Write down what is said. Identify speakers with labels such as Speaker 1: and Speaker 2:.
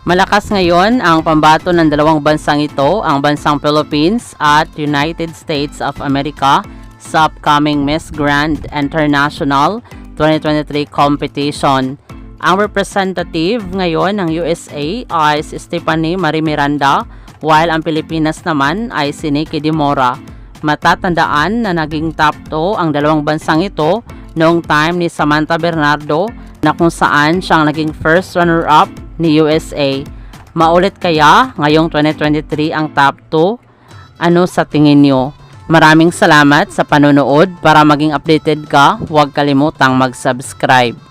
Speaker 1: Malakas ngayon ang pambato ng dalawang bansang ito, ang bansang Philippines at United States of America sa upcoming Miss Grand International 2023 competition. Ang representative ngayon ng USA ay si Stephanie Marie Miranda, while ang Pilipinas naman ay si Nikki Di Mora. Matatandaan na naging top 2 ang dalawang bansang ito noong time ni Samantha Bernardo na kung saan siyang naging first runner-up ni USA. Maulit kaya ngayong 2023 ang top 2? Ano sa tingin nyo? Maraming salamat sa panonood. Para maging updated ka, huwag kalimutang mag-subscribe.